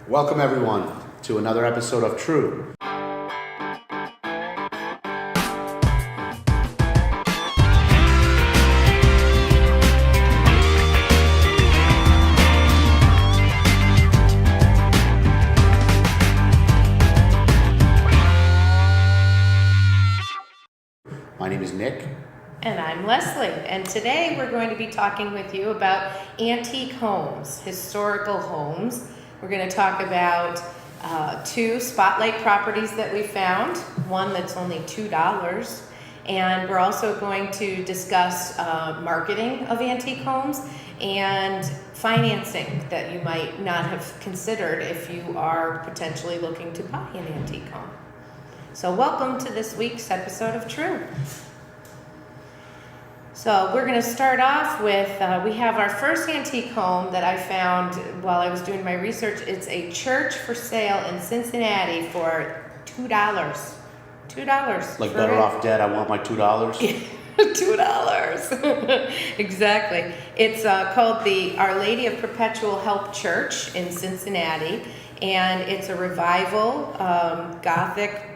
Welcome everyone to another episode of TREW. My name is Nick. And I'm Leslie, and today we're going to be talking with you about antique homes, historical homes. We're going to talk about two spotlight properties that we found, one that's only $2, and we're also going to discuss marketing of antique homes and financing that you might not have considered if you are potentially looking to buy an antique home. So welcome to this week's episode of TREW. So we're going to start off with, we have our first antique home that I found while I was doing my research. It's a church for sale in Cincinnati for $2. $2. Like Better Off Dead, I want my $2. $2. Exactly. It's called the Our Lady of Perpetual Help Church in Cincinnati, and it's a revival Gothic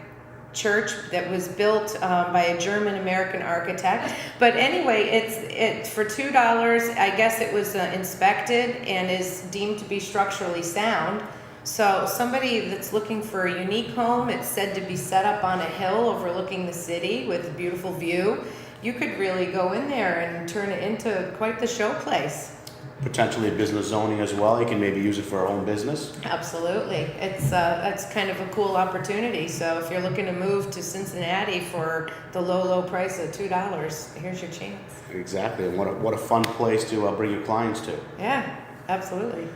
church that was built by a German-American architect. But anyway, it's for $2. I guess it was inspected and is deemed to be structurally sound. So somebody that's looking for a unique home, it's said to be set up on a hill overlooking the city with a beautiful view. You could really go in there and turn it into quite the showplace. Potentially a business zoning as well. You can maybe use it for a home business. Absolutely. It's that's kind of a cool opportunity. So if you're looking to move to Cincinnati for the low price of $2, here's your chance. Exactly. And what a fun place to bring your clients to. Yeah, absolutely.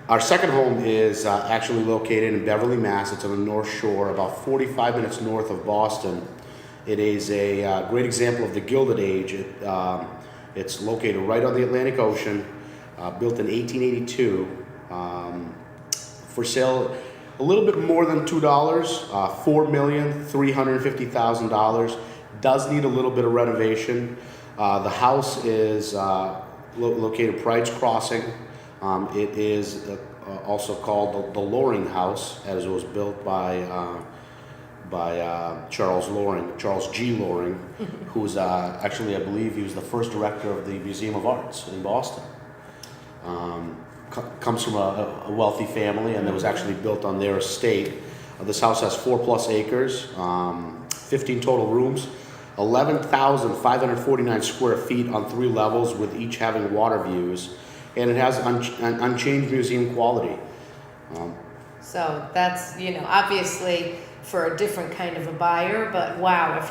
Our second home is actually located in Beverly, Mass. It's on the North Shore, about 45 minutes north of Boston. It is a great example of the Gilded Age. It's located right on the Atlantic Ocean. Built in 1882, for sale a little bit more than $2, $4,350,000. Does need a little bit of renovation. The house is located Pride's Crossing. It is also called the Loring House, as it was built by Charles G. Loring, who was actually, I believe, he was the first director of the Museum of Arts in Boston. Comes from a wealthy family, and it was actually built on their estate. This house has 4+ acres, 15 total rooms, 11,549 square feet on 3 levels, with each having water views, and it has unchanged museum quality. So that's, obviously for a different kind of a buyer, but wow, if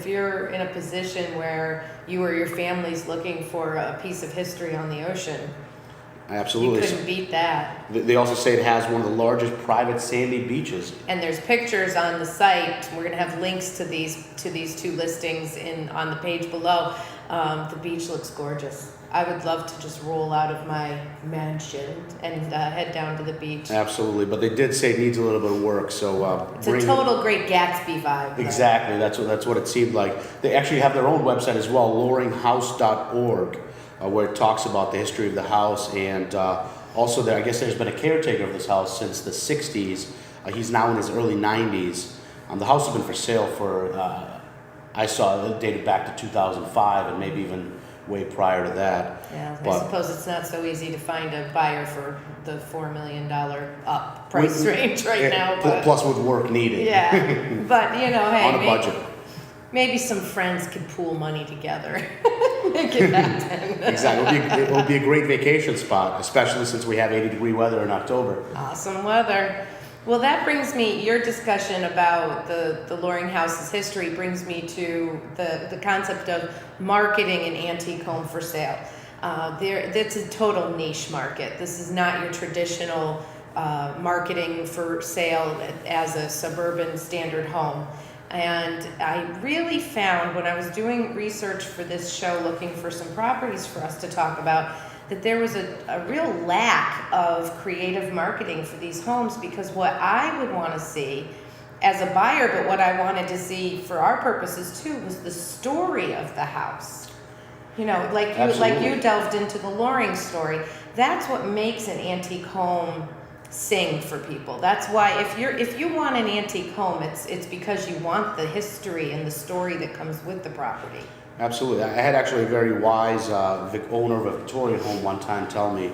you're in a position where you or your family's looking for a piece of history on the ocean, Absolutely. You couldn't beat that. They also say it has one of the largest private sandy beaches. And there's pictures on the site. We're going to have links to these two listings on the page below. The beach looks gorgeous. I would love to just roll out of my mansion and head down to the beach. Absolutely, but they did say it needs a little bit of work. So it's a total Great Gatsby vibe. Exactly, that's what it seemed like. They actually have their own website as well, loringhouse.org. Where it talks about the history of the house, and also I guess there's been a caretaker of this house since the 60s. He's now in his early 90s. The house has been for sale for, I saw it dated back to 2005 and maybe even way prior to that. Yeah, I suppose it's not so easy to find a buyer for the $4 million up price range right now. Plus with work needed. Yeah, but hey, on a budget. Maybe some friends could pool money together. Make it happen. Exactly. It will be a great vacation spot, especially since we have 80-degree weather in October. Awesome weather. Well, that brings me, your discussion about the Loring House's history brings me to the concept of marketing an antique home for sale. It's a total niche market. This is not your traditional marketing for sale as a suburban standard home. And I really found when I was doing research for this show, looking for some properties for us to talk about, that there was a real lack of creative marketing for these homes, because what I would want to see as a buyer, but what I wanted to see for our purposes too, was the story of the house. You know, like you delved into the Loring story. That's what makes an antique home sing for people. That's why if you want an antique home, it's because you want the history and the story that comes with the property. Absolutely. I had actually a very wise owner of a Victorian home one time tell me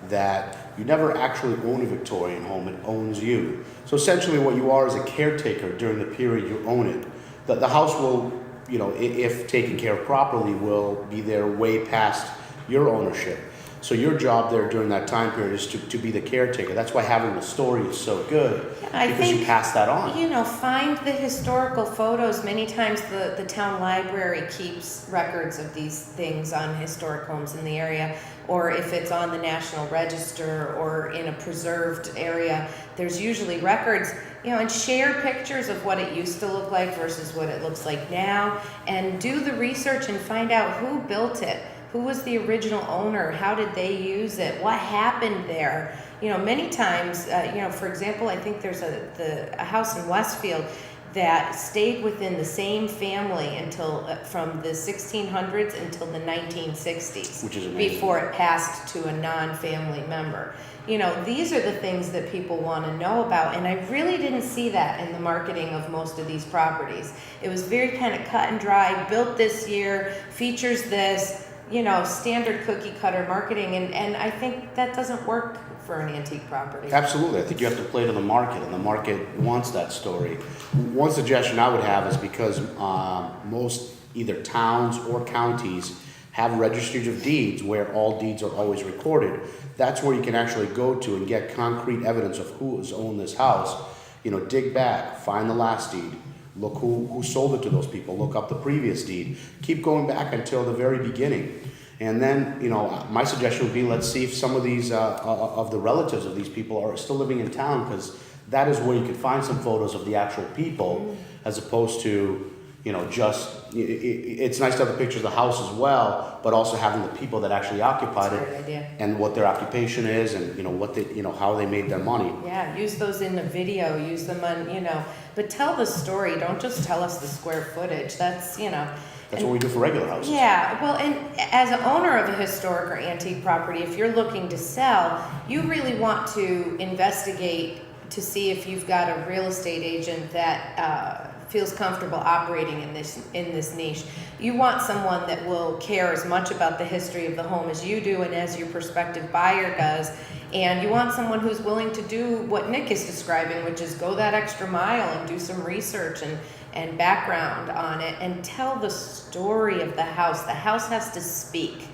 that you never actually own a Victorian home, it owns you. So essentially what you are is a caretaker during the period you own it. The house will, you know, if taken care of properly, will be there way past your ownership. So your job there during that time period is to be the caretaker. That's why having the story is so good, because you pass that on. You know, find the historical photos. Many times the town library keeps records of these things on historic homes in the area, or if it's on the National Register or in a preserved area, there's usually records, you know, and share pictures of what it used to look like versus what it looks like now, and do the research and find out who built it. Who was the original owner? How did they use it? What happened there? You know, many times, you know, for example, I think there's a house in Westfield that stayed within the same family until from the 1600s until the 1960s, Which is amazing. before it passed to a non-family member. You know, these are the things that people want to know about, and I really didn't see that in the marketing of most of these properties. It was very kind of cut and dry, built this year, features this, you know, standard cookie cutter marketing, and I think that doesn't work for an antique property. Absolutely. I think you have to play to the market, and the market wants that story. One suggestion I would have is because most either towns or counties have registries of deeds where all deeds are always recorded. That's where you can actually go to and get concrete evidence of who has owned this house. You know, dig back, find the last deed. Look who sold it to those people. Look up the previous deed. Keep going back until the very beginning. And then, you know, my suggestion would be, let's see if some of these, of the relatives of these people are still living in town, because that is where you can find some photos of the actual people, as opposed to, you know, just, it's nice to have the pictures of the house as well, but also having the people that actually occupied That's a great it, idea. and what their occupation is, and, you know, what they, you know, how they made their money. Yeah, use those in the video, use them on, you know, but tell the story. Don't just tell us the square footage. That's, you know. That's what we do for regular houses. Yeah, well, and as an owner of a historic or antique property, if you're looking to sell, you really want to investigate to see if you've got a real estate agent that feels comfortable operating in this niche. You want someone that will care as much about the history of the home as you do and as your prospective buyer does. And you want someone who's willing to do what Nick is describing, which is go that extra mile and do some research and background on it and tell the story of the house. The house has to speak,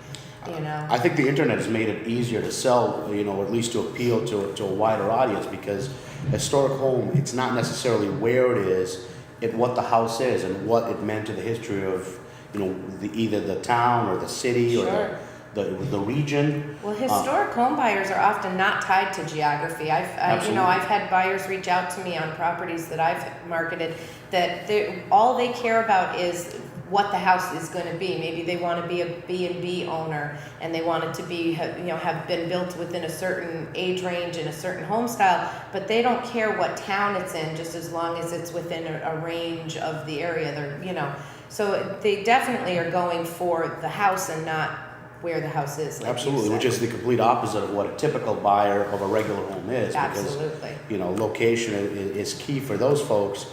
you know. I think the internet has made it easier to sell, you know, at least to appeal to a wider audience, because a historic home, it's not necessarily where it is, it's what the house is and what it meant to the history of, you know, either the town or the city Sure. or the region. Well, historic home buyers are often not tied to geography. You know, I've had buyers reach out to me on properties that I've marketed that all they care about is what the house is going to be. Maybe they want to be a B&B owner and they want it to be, you know, have been built within a certain age range and a certain home style, but they don't care what town it's in, just as long as it's within a range of the area. They're, you know, so they definitely are going for the house and not where the house is. Like Absolutely, which is the complete opposite of what a typical buyer of a regular home is. Absolutely. Because, you know, location is key for those folks.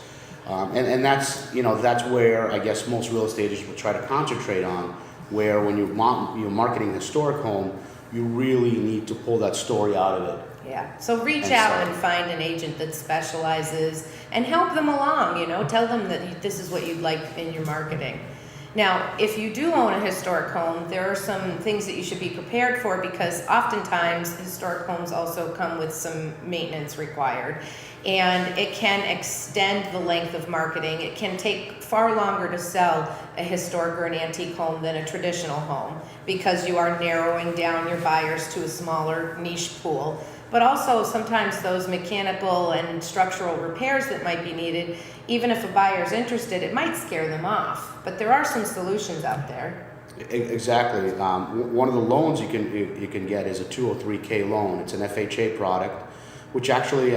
And that's, you know, that's where I guess most real estate agents will try to concentrate on, where when you're marketing a historic home, you really need to pull that story out of it. Yeah, so reach out and find an agent that specializes and help them along, you know, tell them that this is what you'd like in your marketing. Now, if you do own a historic home, there are some things that you should be prepared for, because oftentimes historic homes also come with some maintenance required, and it can extend the length of marketing. It can take far longer to sell a historic or an antique home than a traditional home, because you are narrowing down your buyers to a smaller niche pool. But also sometimes those mechanical and structural repairs that might be needed, even if a buyer's interested, it might scare them off. But there are some solutions out there. Exactly. One of the loans you can get is a 203K loan. It's an FHA product, which actually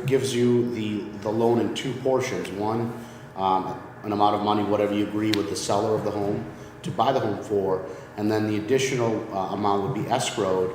gives you the loan in two portions. One, an amount of money, whatever you agree with the seller of the home to buy the home for, and then the additional amount would be escrowed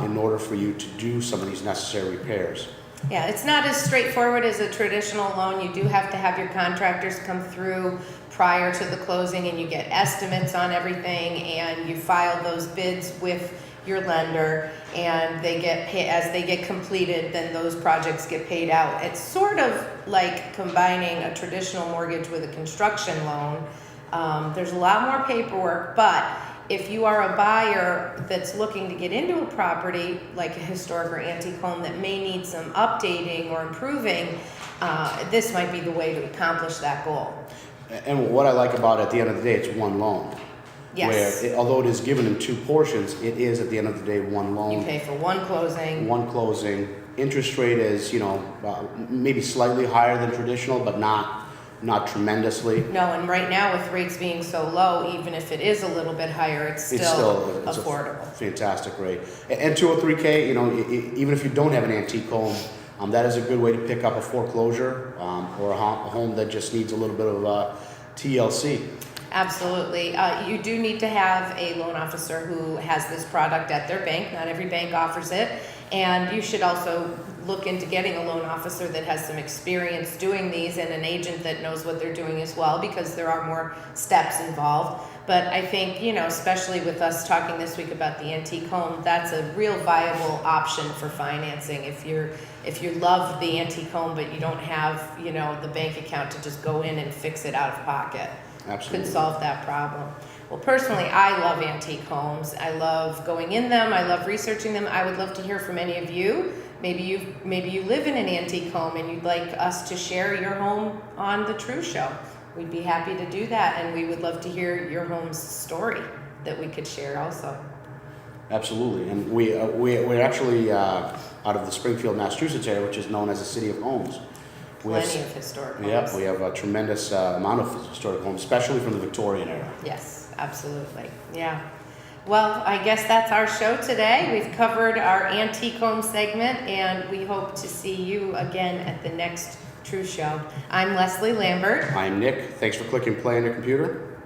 in order for you to do some of these necessary repairs. Yeah, it's not as straightforward as a traditional loan. You do have to have your contractors come through prior to the closing, and you get estimates on everything, and you file those bids with your lender, and they get as they get completed, then those projects get paid out. It's sort of like combining a traditional mortgage with a construction loan. There's a lot more paperwork, but if you are a buyer that's looking to get into a property like a historic or antique home that may need some updating or improving, this might be the way to accomplish that goal. And what I like about it, at the end of the day, it's one loan. Yes. Where, although it is given in two portions, it is at the end of the day one loan. You pay for one closing. One closing. Interest rate is, maybe slightly higher than traditional, but not tremendously. No, and right now with rates being so low, even if it is a little bit higher, it's still it's affordable. A fantastic rate. And 203K, even if you don't have an antique home, that is a good way to pick up a foreclosure or a home that just needs a little bit of TLC. Absolutely. You do need to have a loan officer who has this product at their bank. Not every bank offers it. And you should also look into getting a loan officer that has some experience doing these and an agent that knows what they're doing as well, because there are more steps involved. But I think, especially with us talking this week about the antique home, that's a real viable option for financing. If you love the antique home, but you don't have, the bank account to just go in and fix it out of pocket. Absolutely. Could solve that problem. Well, personally, I love antique homes. I love going in them. I love researching them. I would love to hear from any of you. Maybe you live in an antique home and you'd like us to share your home on the TREW show. We'd be happy to do that, and we would love to hear your home's story that we could share also. Absolutely, and we're actually out of the Springfield, Massachusetts area, which is known as the City of Homes. Plenty of historic homes. Yep, we have a tremendous amount of historic homes, especially from the Victorian era. Yes, absolutely. Yeah. Well, I guess that's our show today. We've covered our antique home segment, and we hope to see you again at the next TREW show. I'm Leslie Lambert. I'm Nick. Thanks for clicking play on your computer.